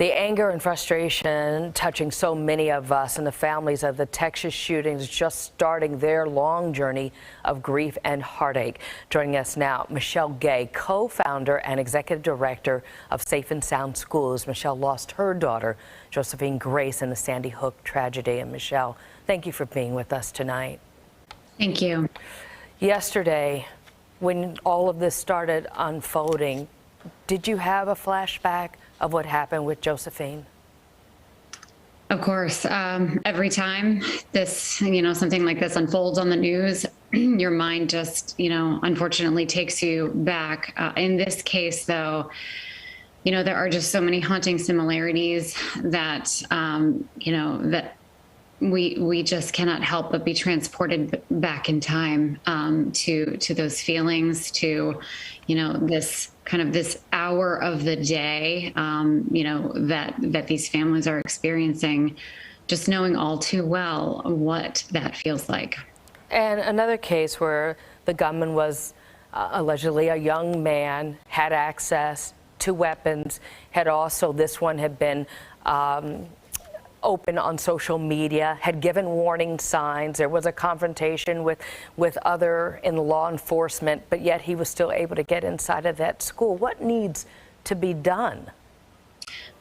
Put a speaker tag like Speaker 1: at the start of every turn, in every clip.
Speaker 1: The anger and frustration touching so many of us and the families of the Texas shootings just starting their long journey of grief and heartache. Joining us now, Michele Gay, co-founder and executive director of Safe and Sound Schools. Michele lost her daughter, Josephine Grace, in the Sandy Hook tragedy. And Michele, thank you for being with us tonight.
Speaker 2: Thank you.
Speaker 1: Yesterday, when all of this started unfolding, did you have a flashback of what happened with Josephine?
Speaker 2: Of course. Every time this, something like this unfolds on the news, your mind just, unfortunately takes you back. In this case, though, there are just so many haunting similarities that, that we just cannot help but be transported back in time to those feelings, to, this hour of the day, that these families are experiencing, just knowing all too well what that feels like.
Speaker 1: And another case where the gunman was allegedly a young man, had access to weapons, this one had been open on social media, had given warning signs. There was a confrontation with other in law enforcement, but yet he was still able to get inside of that school. What needs to be done?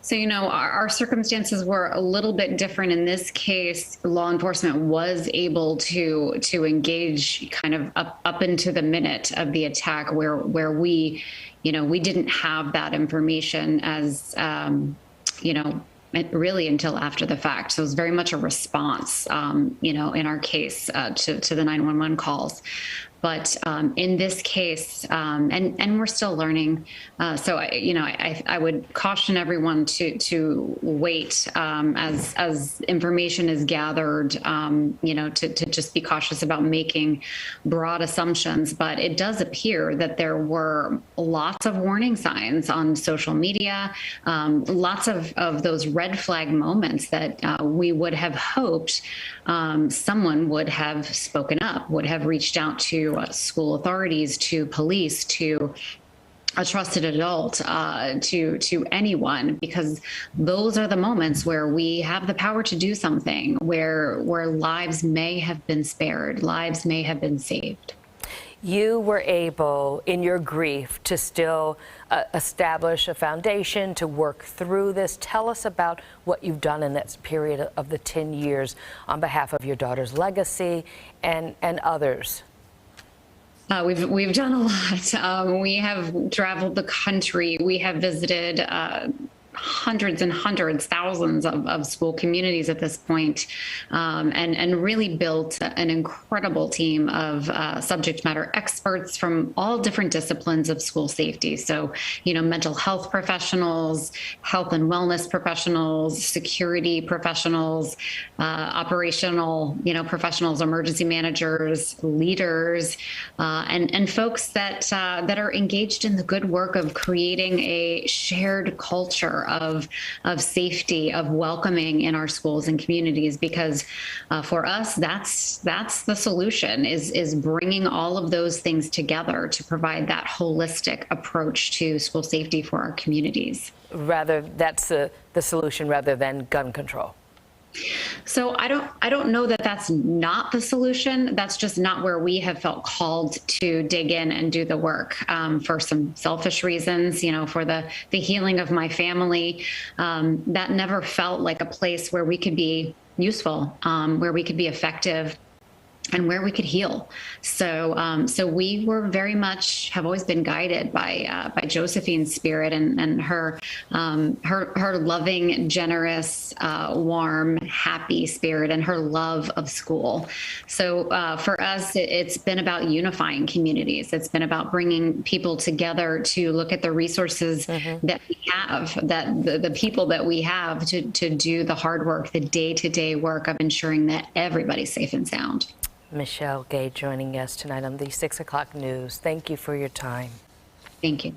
Speaker 2: So, our circumstances were a little bit different. In this case, law enforcement was able to engage kind of up into the minute of the attack, where we, we didn't have that information as, really until after the fact. So it was very much a response, in our case, to the 911 calls. But in this case, and we're still learning. So I would caution everyone to wait as information is gathered. To just be cautious about making broad assumptions. But it does appear that there were lots of warning signs on social media, lots of those red flag moments that we would have hoped someone would have spoken up, would have reached out to school authorities, to police, to a trusted adult, to anyone, because those are the moments where we have the power to do something, where lives may have been spared, lives may have been saved.
Speaker 1: You were able, in your grief, to still establish a foundation to work through this. Tell us about what you've done in that period of the 10 years on behalf of your daughter's legacy and others.
Speaker 2: We've done a lot. We have traveled the country. We have visited hundreds and hundreds, thousands of school communities at this point, and really built an incredible team of subject matter experts from all different disciplines of school safety. So, mental health professionals, health and wellness professionals, security professionals, operational, professionals, emergency managers, leaders, and folks that are engaged in the good work of creating a shared culture of safety, of welcoming in our schools and communities, because for us, that's the solution, is bringing all of those things together to provide that holistic approach to school safety for our communities.
Speaker 1: That's the solution rather than gun control.
Speaker 2: So I don't know that that's not the solution. That's just not where we have felt called to dig in and do the work, for some selfish reasons, for the healing of my family. That never felt like a place where we could be useful, where we could be effective, and where we could heal. So we were very much, have always been guided by Josephine's spirit and her loving, generous, warm, happy spirit, and her love of school. So for us, it's been about unifying communities. It's been about bringing people together to look at the resources that we have, that the people that we have to do the hard work, the day-to-day work of ensuring that everybody's safe and sound.
Speaker 1: Michele Gay joining us tonight on the 6 o'clock news. Thank you for your time.
Speaker 2: Thank you.